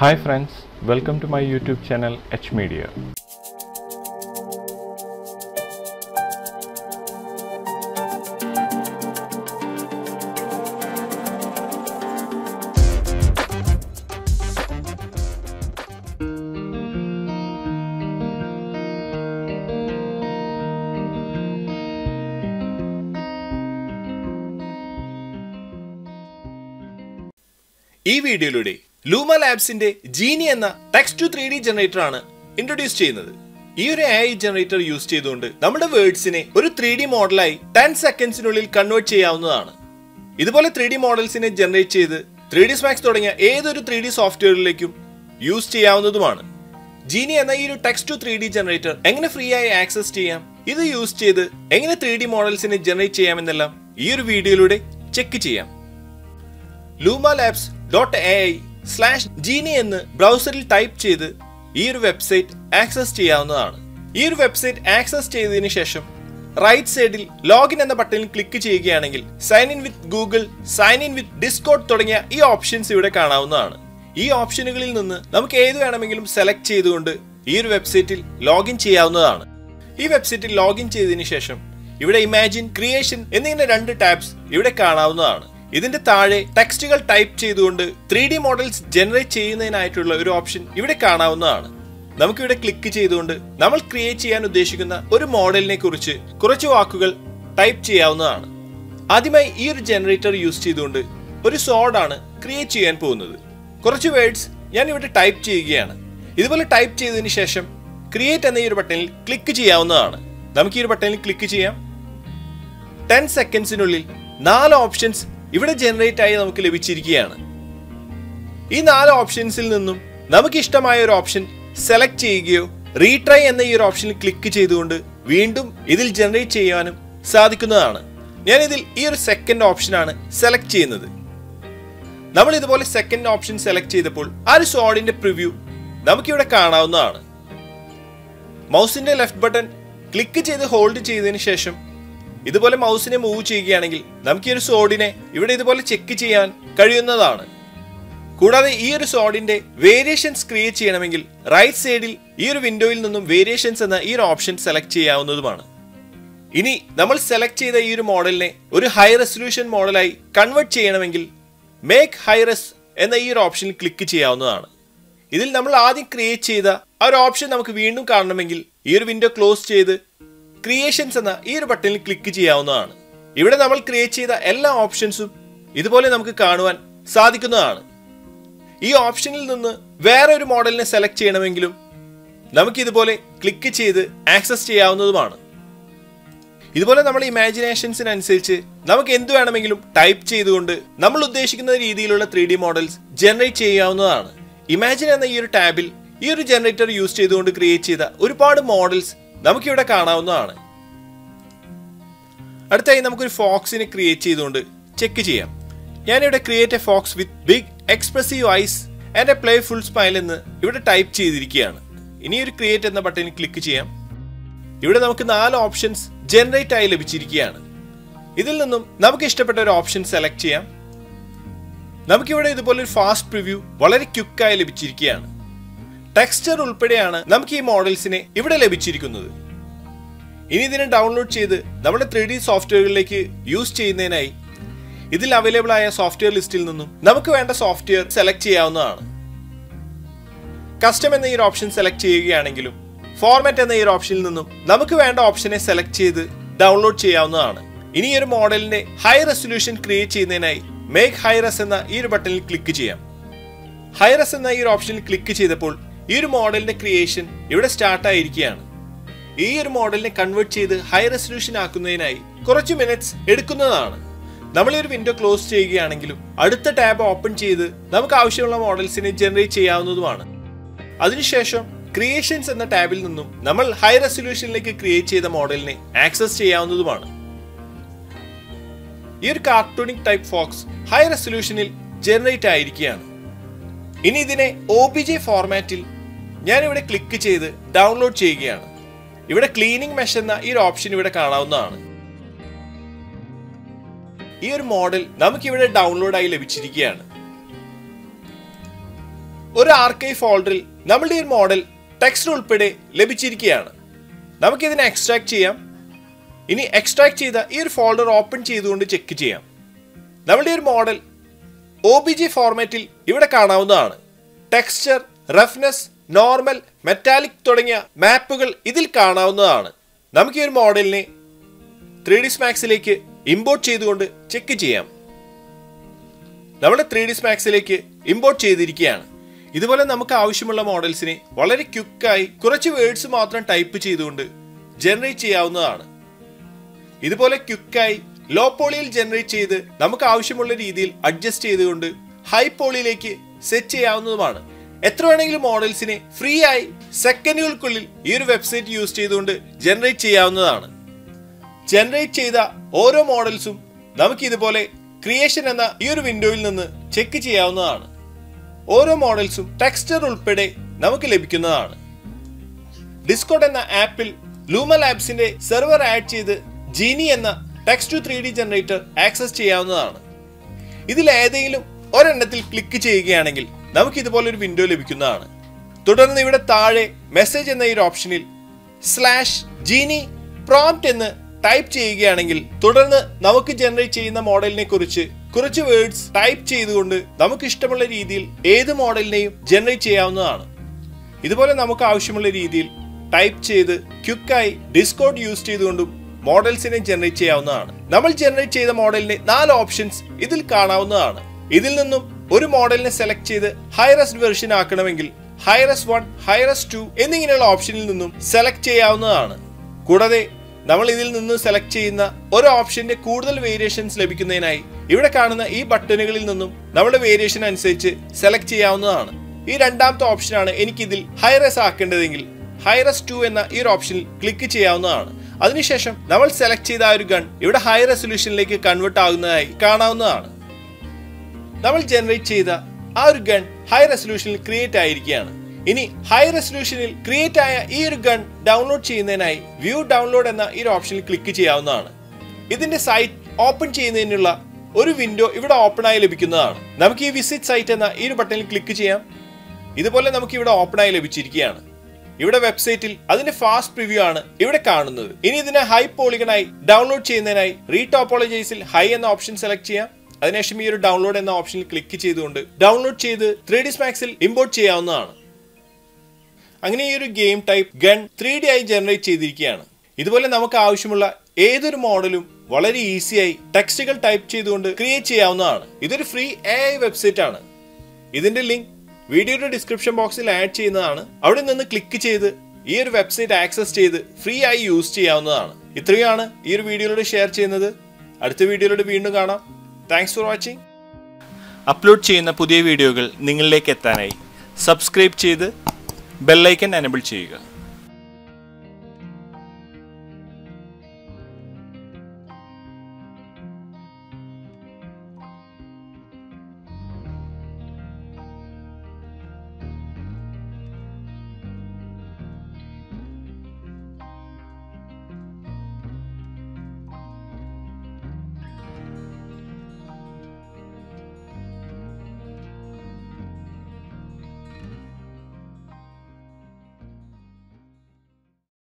Hi friends, welcome to my YouTube channel HMedia. ഈ വീഡിയോയിലൂടെ luma ലാബ്സിന്റെ ജീനി എന്ന ടെക്സ്റ്റ് ടു 3D ജനറേറ്റർ ആണ് introduce ചെയ്യുന്നത്. ഈ ഒരു AI ജനറേറ്റർ യൂസ് ചെയ്തുകൊണ്ട് നമ്മുടെ വേർഡ്സിനെ ഒരു 3D മോഡലായി 10 സെക്കൻഡ്സിനുള്ളിൽ കൺവേർട്ട് ചെയ്യാവുന്നതാണ്. ഇതുപോലെ 3D മോഡൽസിനെ ജനറേറ്റ് ചെയ്ത് 3D Max തുടങ്ങിയ ഏതൊരു 3D സോഫ്റ്റ്വെയറിലേക്കും യൂസ് ചെയ്യാവുന്നതുമാണ്. ജീനി എന്ന ഈ ഒരു ടെക്സ്റ്റ് ടു 3D ജനറേറ്റർ എങ്ങനെ ഫ്രീ ആയി ആക്സസ് ചെയ്യാം, ഇത് യൂസ് ചെയ്ത് എങ്ങനെ 3D മോഡൽസിനെ ജനറേറ്റ് ചെയ്യാമെന്നെല്ലാം ഈ ഒരു വീഡിയോയിലൂടെ ചെക്ക് ചെയ്യാം. lumalabs.ai/genie എന്ന് ബ്രൗസറിൽ ടൈപ്പ് ചെയ്ത് ഈ ഒരു വെബ്സൈറ്റ് ആക്സസ് ചെയ്യാവുന്നതാണ്. ഈ ഒരു വെബ്സൈറ്റ് ആക്സസ് ചെയ്തതിനു ശേഷം റൈറ്റ് സൈഡിൽ ലോഗിൻ എന്ന ബട്ടണിൽ ക്ലിക്ക് ചെയ്യുകയാണെങ്കിൽ sign in with Google, sign in with Discord തുടങ്ങിയ ഈ ഓപ്ഷൻസ് ഇവിടെ കാണാവുന്നതാണ്. ഈ ഓപ്ഷനുകളിൽ നിന്ന് നമുക്ക് ഏത് വേണമെങ്കിലും സെലക്ട് ചെയ്തുകൊണ്ട് ഈ ഒരു വെബ്സൈറ്റിൽ ലോഗിൻ ചെയ്യാവുന്നതാണ്. ഈ വെബ്സൈറ്റിൽ ലോഗിൻ ചെയ്തതിനു ശേഷം ഇവിടെ ഇമാജിൻ, ക്രിയേഷൻ എന്നിങ്ങനെ 2 ടാബ്സ് ഇവിടെ കാണാവുന്നതാണ്. ഇതിന്റെ താഴെ ടെക്സ്റ്റുകൾ ടൈപ്പ് ചെയ്തുകൊണ്ട് 3D മോഡൽസ് ജനറേറ്റ് ചെയ്യുന്നതിനായിട്ടുള്ള ഒരു ഓപ്ഷൻ ഇവിടെ കാണാവുന്നതാണ്. നമുക്കിവിടെ ക്ലിക്ക് ചെയ്തുകൊണ്ട് നമ്മൾ ക്രിയേറ്റ് ചെയ്യാൻ ഉദ്ദേശിക്കുന്ന ഒരു മോഡലിനെ കുറിച്ച് കുറച്ച് വാക്കുകൾ ടൈപ്പ് ചെയ്യാവുന്നതാണ്. ആദ്യമായി ഈ ഒരു ജനറേറ്റർ യൂസ് ചെയ്തുകൊണ്ട് ഒരു സോർഡാണ് ക്രിയേറ്റ് ചെയ്യാൻ പോകുന്നത്. കുറച്ച് വേർഡ്സ് ഞാൻ ഇവിടെ ടൈപ്പ് ചെയ്യുകയാണ്. ഇതുപോലെ ടൈപ്പ് ചെയ്തതിന് ശേഷം ക്രിയേറ്റ് എന്ന ഈ ഒരു ബട്ടണിൽ ക്ലിക്ക് ചെയ്യാവുന്നതാണ്. നമുക്ക് ഈ ഒരു ബട്ടണിൽ ക്ലിക്ക് ചെയ്യാം. 10 സെക്കൻഡ്സിനുള്ളിൽ 4 ഓപ്ഷൻസ് ഇവിടെ ജനറേറ്റ് ആയി നമുക്ക് ലഭിച്ചിരിക്കുകയാണ്. ഈ 4 ഓപ്ഷൻസിൽ നിന്നും നമുക്ക് ഇഷ്ടമായ ഒരു ഓപ്ഷൻ സെലക്ട് ചെയ്യുകയോ റീട്രൈ എന്ന ഈ ഒരു ഓപ്ഷനിൽ ക്ലിക്ക് ചെയ്തുകൊണ്ട് വീണ്ടും ഇതിൽ ജനറേറ്റ് ചെയ്യാനും സാധിക്കുന്നതാണ്. ഞാൻ ഇതിൽ ഈ ഒരു സെക്കൻഡ് ഓപ്ഷനാണ് സെലക്ട് ചെയ്യുന്നത്. നമ്മൾ ഇതുപോലെ സെക്കൻഡ് ഓപ്ഷൻ സെലക്ട് ചെയ്തപ്പോൾ ആ ഒരു സോഡിന്റെ പ്രിവ്യൂ നമുക്കിവിടെ കാണാവുന്നതാണ്. മൗസിന്റെ ലെഫ്റ്റ് ബട്ടൺ ക്ലിക്ക് ചെയ്ത് ഹോൾഡ് ചെയ്തതിനു ശേഷം ഇതുപോലെ മൗസിനെ മൂവ് ചെയ്യുകയാണെങ്കിൽ നമുക്ക് ഈ ഒരു സോഡിനെ ഇവിടെ ഇതുപോലെ ചെക്ക് ചെയ്യാൻ കഴിയുന്നതാണ്. കൂടാതെ ഈ ഒരു സോഡിന്റെ വേരിയേഷൻസ് ക്രിയേറ്റ് ചെയ്യണമെങ്കിൽ റൈറ്റ് സൈഡിൽ ഈ ഒരു വിൻഡോയിൽ നിന്നും വേരിയേഷൻസ് എന്ന ഈ ഒരു ഓപ്ഷൻ സെലക്ട് ചെയ്യാവുന്നതുമാണ്. ഇനി നമ്മൾ സെലക്ട് ചെയ്ത ഈ ഒരു മോഡലിനെ ഒരു ഹൈ റെസൊല്യൂഷൻ മോഡലായി കൺവേർട്ട് ചെയ്യണമെങ്കിൽ മേക്ക് ഹൈ റെസ് എന്ന ഈ ഒരു ഓപ്ഷനിൽ ക്ലിക്ക് ചെയ്യാവുന്നതാണ്. ഇതിൽ നമ്മൾ ആദ്യം ക്രിയേറ്റ് ചെയ്ത ആ ഒരു ഓപ്ഷൻ നമുക്ക് വീണ്ടും കാണണമെങ്കിൽ ഈ ഒരു വിൻഡോ ക്ലോസ് ചെയ്ത് ക്രിയേഷൻസ് എന്ന ഈ ഒരു ബട്ടണിൽ ക്ലിക്ക് ചെയ്യാവുന്നതാണ്. ഇവിടെ നമ്മൾ ക്രിയേറ്റ് ചെയ്ത എല്ലാ ഓപ്ഷൻസും ഇതുപോലെ നമുക്ക് കാണുവാൻ സാധിക്കുന്നതാണ്. ഈ ഓപ്ഷനിൽ നിന്ന് വേറെ ഒരു മോഡലിനെ സെലക്ട് ചെയ്യണമെങ്കിലും നമുക്ക് ഇതുപോലെ ക്ലിക്ക് ചെയ്ത് ആക്സസ് ചെയ്യാവുന്നതുമാണ്. ഇതുപോലെ നമ്മൾ ഇമാജിനേഷൻസിനനുസരിച്ച് നമുക്ക് എന്ത് വേണമെങ്കിലും ടൈപ്പ് ചെയ്തുകൊണ്ട് നമ്മൾ ഉദ്ദേശിക്കുന്ന രീതിയിലുള്ള 3D മോഡൽസ് ജനറേറ്റ് ചെയ്യാവുന്നതാണ്. ഇമാജിൻ എന്ന ഈ ഒരു ടാബിൽ ഈ ഒരു ജനറേറ്റർ യൂസ് ചെയ്തുകൊണ്ട് ക്രിയേറ്റ് ചെയ്ത ഒരുപാട് മോഡൽസ് നമുക്കിവിടെ കാണാവുന്നതാണ്. അടുത്തായി നമുക്കൊരു ഫോക്സിനെ ക്രിയേറ്റ് ചെയ്തുകൊണ്ട് ചെക്ക് ചെയ്യാം. ഞാനിവിടെ create a fox with big expressive eyes and a playful smile എന്ന് ഇവിടെ ടൈപ്പ് ചെയ്തിരിക്കുകയാണ്. ഇനി ഒരു ക്രിയേറ്റ് എന്ന ബട്ടണിൽ ക്ലിക്ക് ചെയ്യാം. ഇവിടെ നമുക്ക് 4 ഓപ്ഷൻസ് ജനറേറ്റ് ആയി ലഭിച്ചിരിക്കുകയാണ്. ഇതിൽ നിന്നും നമുക്ക് ഇഷ്ടപ്പെട്ട ഒരു ഓപ്ഷൻ സെലക്ട് ചെയ്യാം. നമുക്കിവിടെ ഇതുപോലെ ഒരു ഫാസ്റ്റ് പ്രിവ്യൂ വളരെ ക്വിക്കായി ലഭിച്ചിരിക്കുകയാണ്. ടെക്സ്ചർ ഉൾപ്പെടെയാണ് നമുക്ക് ഈ മോഡൽസിനെ ഇവിടെ ലഭിച്ചിരിക്കുന്നത്. ഇനി ഇതിനെ ഡൗൺലോഡ് ചെയ്ത് നമ്മുടെ 3D സോഫ്റ്റ്വെയറുകളിലേക്ക് യൂസ് ചെയ്യുന്നതിനായി ഇതിൽ അവൈലബിൾ ആയ സോഫ്റ്റ്വെയർ ലിസ്റ്റിൽ നിന്നും നമുക്ക് വേണ്ട സോഫ്റ്റ്വെയർ സെലക്ട് ചെയ്യാവുന്നതാണ്. കസ്റ്റം എന്ന ഈ ഒരു ഓപ്ഷൻ സെലക്ട് ചെയ്യുകയാണെങ്കിലും ഫോർമാറ്റ് എന്ന ഈ ഒരു ഓപ്ഷനിൽ നിന്നും നമുക്ക് വേണ്ട ഓപ്ഷനെ സെലക്ട് ചെയ്ത് ഡൗൺലോഡ് ചെയ്യാവുന്നതാണ്. ഇനി ഈ ഒരു മോഡലിന്റെ ഹൈ റെസൊല്യൂഷൻ ക്രിയേറ്റ് ചെയ്യുന്നതിനായി മേക്ക് ഹൈ റെസ് എന്ന ഈ ഒരു ബട്ടണിൽ ക്ലിക്ക് ചെയ്യാം. ഹൈ റെസ് എന്ന ഈ ഒരു ഓപ്ഷനിൽ ക്ലിക്ക് ചെയ്തപ്പോൾ ഈ ഒരു മോഡലിന്റെ ക്രിയേഷൻ ഇവിടെ സ്റ്റാർട്ട് ആയിരിക്കുകയാണ്. ഈ ഒരു മോഡലിനെ കൺവേർട്ട് ചെയ്ത് ഹൈ റെസൊല്യൂഷൻ ആക്കുന്നതിനായി കുറച്ച് മിനിറ്റ്സ് എടുക്കുന്നതാണ്. നമ്മൾ ഈ ഒരു വിൻഡോ ക്ലോസ് ചെയ്യുകയാണെങ്കിലും അടുത്ത ടാബ് ഓപ്പൺ ചെയ്ത് നമുക്ക് ആവശ്യമുള്ള മോഡൽസിനെ ജനറേറ്റ് ചെയ്യാവുന്നതുമാണ്. അതിനുശേഷം ക്രിയേഷൻസ് എന്ന ടാബിൽ നിന്നും നമ്മൾ ഹൈ റെസൊല്യൂഷനിലേക്ക് ക്രിയേറ്റ് ചെയ്ത മോഡലിനെ ആക്സസ് ചെയ്യാവുന്നതുമാണ്. ഈ ഒരു കാർട്ടൂണിക് ടൈപ്പ് ഫോക്സ് ഹൈ റെസൊല്യൂഷനിൽ ജനറേറ്റ് ആയിരിക്കുകയാണ്. ഇനി ഇതിനെ OBJ ഫോർമാറ്റിൽ ഞാനിവിടെ ക്ലിക്ക് ചെയ്ത് ഡൗൺലോഡ് ചെയ്യുകയാണ്. ഇവിടെ ക്ലീനിങ് മെഷ് എന്ന ഈ ഒരു ഓപ്ഷൻ ഇവിടെ കാണാവുന്നതാണ്. ഈ ഒരു മോഡൽ നമുക്കിവിടെ ഡൗൺലോഡ് ആയി ലഭിച്ചിരിക്കുകയാണ്. ഒരു ആർക്കൈവ് ഫോൾഡറിൽ നമ്മളുടെ ഈ മോഡൽ ടെക്സ്റ്റ് ഉൾപ്പെടെ ലഭിച്ചിരിക്കുകയാണ്. നമുക്കിതിനെ എക്സ്ട്രാക്ട് ചെയ്യാം. ഇനി എക്സ്ട്രാക്ട് ചെയ്ത ഈ ഒരു ഫോൾഡർ ഓപ്പൺ ചെയ്തുകൊണ്ട് ചെക്ക് ചെയ്യാം. നമ്മളുടെ ഒരു മോഡൽ OBJ ഫോർമാറ്റിൽ ഇവിടെ കാണാവുന്നതാണ്. ടെക്സ്ചർ, റഫ്നെസ്, നോർമൽ, മെറ്റാലിക് തുടങ്ങിയ മാപ്പുകൾ ഇതിൽ കാണാവുന്നതാണ്. നമുക്ക് ഈ ഒരു മോഡലിനെ 3ds Maxലേക്ക് ഇമ്പോർട്ട് ചെയ്തുകൊണ്ട് ചെക്ക് ചെയ്യാം. നമ്മുടെ 3ds Maxലേക്ക് ഇമ്പോർട്ട് ചെയ്തിരിക്കുകയാണ്. ഇതുപോലെ നമുക്ക് ആവശ്യമുള്ള മോഡൽസിനെ വളരെ ക്വിക്കായി കുറച്ച് വേർഡ്സ് മാത്രം ടൈപ്പ് ചെയ്തുകൊണ്ട് ജനറേറ്റ് ചെയ്യാവുന്നതാണ്. ഇതുപോലെ ക്വിക്കായി ലോ പോളിയിൽ ജനറേറ്റ് ചെയ്ത് നമുക്ക് ആവശ്യമുള്ള രീതിയിൽ അഡ്ജസ്റ്റ് ചെയ്തുകൊണ്ട് ഹൈ പോളിയിലേക്ക് സെറ്റ് ചെയ്യാവുന്നതുമാണ്. എത്ര വേണമെങ്കിലും മോഡൽസിനെ ഫ്രീ ആയി സെക്കൻഡുകൾക്കുള്ളിൽ ഈ ഒരു വെബ്സൈറ്റ് യൂസ് ചെയ്തുകൊണ്ട് ജനറേറ്റ് ചെയ്യാവുന്നതാണ്. ജനറേറ്റ് ചെയ്ത ഓരോ മോഡൽസും നമുക്ക് ഇതുപോലെ ക്രിയേഷൻ എന്ന ഈ ഒരു വിൻഡോയിൽ നിന്ന് ചെക്ക് ചെയ്യാവുന്നതാണ്. ഓരോ മോഡൽസും ടെക്സ്ചർ ഉൾപ്പെടെ നമുക്ക് ലഭിക്കുന്നതാണ്. ഡിസ്കോഡ് എന്ന ആപ്പിൽ ലൂമ ലാബ്സിന്റെ സെർവർ ആഡ് ചെയ്ത് ജീനി എന്ന text to 3D generator access ചെയ്യാവുന്നതാണ്. ഇതിൽ ഏതെങ്കിലും ഒരെണ്ണത്തിൽ ക്ലിക്ക് ചെയ്യുകയാണെങ്കിൽ നമുക്ക് ഇതുപോലെ ഒരു വിൻഡോ ലഭിക്കുന്നതാണ്. തുടർന്ന് ഇവിടെ താഴെ മെസ്സേജ് എന്ന ഈ ഒരു ഓപ്ഷനിൽ /Genie prompt എന്ന് ടൈപ്പ് ചെയ്യുകയാണെങ്കിൽ തുടർന്ന് നമുക്ക് ജനറേറ്റ് ചെയ്യുന്ന മോഡലിനെ കുറിച്ച് കുറച്ച് വേർഡ്സ് ടൈപ്പ് ചെയ്തുകൊണ്ട് നമുക്ക് ഇഷ്ടമുള്ള രീതിയിൽ ഏത് മോഡലിനെയും ജനറേറ്റ് ചെയ്യാവുന്നതാണ്. ഇതുപോലെ നമുക്ക് ആവശ്യമുള്ള രീതിയിൽ ടൈപ്പ് ചെയ്ത് ക്വിക്കായി ഡിസ്കോഡ് യൂസ് ചെയ്തുകൊണ്ടും മോഡൽസിനെ ജനറേറ്റ് ചെയ്യാവുന്നതാണ്. നമ്മൾ ജനറേറ്റ് ചെയ്ത മോഡലിന്റെ 4 ഓപ്ഷൻസ് ഇതിൽ കാണാവുന്നതാണ്. ഇതിൽ നിന്നും ഒരു മോഡലിനെ സെലക്ട് ചെയ്ത് ഹൈറസ്റ്റ് വെർഷൻ ആക്കണമെങ്കിൽ ഹൈറസ്റ്റ് 1, ഹൈറസ്റ്റ് 2 എന്നിങ്ങനെയുള്ള ഓപ്ഷനിൽ നിന്നും സെലക്ട് ചെയ്യാവുന്നതാണ്. കൂടാതെ നമ്മൾ ഇതിൽ നിന്ന് സെലക്ട് ചെയ്യുന്ന ഒരു ഓപ്ഷന്റെ കൂടുതൽ വേരിയേഷൻസ് ലഭിക്കുന്നതിനായി ഇവിടെ കാണുന്ന ഈ ബട്ടണുകളിൽ നിന്നും നമ്മുടെ വേരിയേഷൻ അനുസരിച്ച് സെലക്ട് ചെയ്യാവുന്നതാണ്. ഈ രണ്ടാമത്തെ ഓപ്ഷനാണ് എനിക്ക് ഇതിൽ ഹൈറസ് ആക്കേണ്ടതെങ്കിൽ ഹൈറസ്റ്റ് 2 എന്ന ഈ ഒരു ഓപ്ഷനിൽ ക്ലിക്ക് ചെയ്യാവുന്നതാണ്. അതിനുശേഷം നമ്മൾ സെലക്ട് ചെയ്ത ആ ഒരു ഗൺ ഇവിടെ ഹൈ റെസൊല്യൂഷനിലേക്ക് കൺവേർട്ട് ആകുന്നതായി കാണാവുന്നതാണ്. നമ്മൾ ജനറേറ്റ് ചെയ്ത ആ ഒരു ഗൺ ഹൈ റെസൊല്യൂഷനിൽ ക്രിയേറ്റ് ആയിരിക്കുകയാണ്. ഇനി ഹൈ റെസൊല്യൂഷനിൽ ക്രിയേറ്റ് ആയ ഈ ഒരു ഗൺ ഡൗൺലോഡ് ചെയ്യുന്നതിനായി വ്യൂ ഡൗൺലോഡ് എന്ന ഈ ഒരു ഓപ്ഷനിൽ ക്ലിക്ക് ചെയ്യാവുന്നതാണ്. ഇതിന്റെ സൈറ്റ് ഓപ്പൺ ചെയ്യുന്നതിനുള്ള ഒരു വിൻഡോ ഇവിടെ ഓപ്പൺ ആയി ലഭിക്കുന്നതാണ്. നമുക്ക് ഈ വിസിറ്റ് സൈറ്റ് എന്ന ഈ ഒരു ബട്ടണിൽ ക്ലിക്ക് ചെയ്യാം. ഇതുപോലെ നമുക്ക് ഇവിടെ ഓപ്പൺ ആയി ലഭിച്ചിരിക്കുകയാണ്. ഇവിടെ വെബ്സൈറ്റിൽ അതിന്റെ ഫാസ്റ്റ് പ്രിവ്യൂ ആണ് ഇവിടെ കാണുന്നത്. ഇനി ഇതിനെ ഹൈ പോളിഗണായി ഡൗൺലോഡ് ചെയ്യുന്നതിനായി റീടോപ്പോളജൈസിൽ ഹൈ എന്ന ഓപ്ഷൻ സെലക്ട് ചെയ്യാം. അതിനുശേഷം ഈ ഒരു ഡൗൺലോഡ് എന്ന ഓപ്ഷനിൽ ക്ലിക്ക് ചെയ്തുകൊണ്ട് ഡൗൺലോഡ് ചെയ്ത് 3ds Maxൽ ഇമ്പോർട്ട് ചെയ്യാവുന്നതാണ്. അങ്ങനെ ഈ ഒരു ഗെയിം ടൈപ്പ് ഗൺ 3D ആയി ജനറേറ്റ് ചെയ്തിരിക്കുകയാണ്. ഇതുപോലെ നമുക്ക് ആവശ്യമുള്ള ഏതൊരു മോഡലും വളരെ ഈസിയായി ടെക്സ്റ്റുകൾ ടൈപ്പ് ചെയ്തുകൊണ്ട് ക്രിയേറ്റ് ചെയ്യാവുന്നതാണ്. ഇതൊരു ഫ്രീ AI വെബ്സൈറ്റ് ആണ്. ഇതിന്റെ ലിങ്ക് വീഡിയോയുടെ ഡിസ്ക്രിപ്ഷൻ ബോക്സിൽ ആഡ് ചെയ്യുന്നതാണ്. അവിടെ നിന്ന് ക്ലിക്ക് ചെയ്ത് ഈ ഒരു വെബ്സൈറ്റ് ആക്സസ് ചെയ്ത് ഫ്രീ ആയി യൂസ് ചെയ്യാവുന്നതാണ്. ഇത്രയാണ് ഈ ഒരു വീഡിയോയിലൂടെ ഷെയർ ചെയ്യുന്നത്. അടുത്ത വീഡിയോയിലൂടെ വീണ്ടും കാണാം. Thanks for watching. അപ്ലോഡ് ചെയ്യുന്ന പുതിയ വീഡിയോകൾ നിങ്ങളിലേക്ക് എത്താനായി സബ്സ്ക്രൈബ് ചെയ്ത് ബെൽ ഐക്കൺ എനേബിൾ ചെയ്യുക.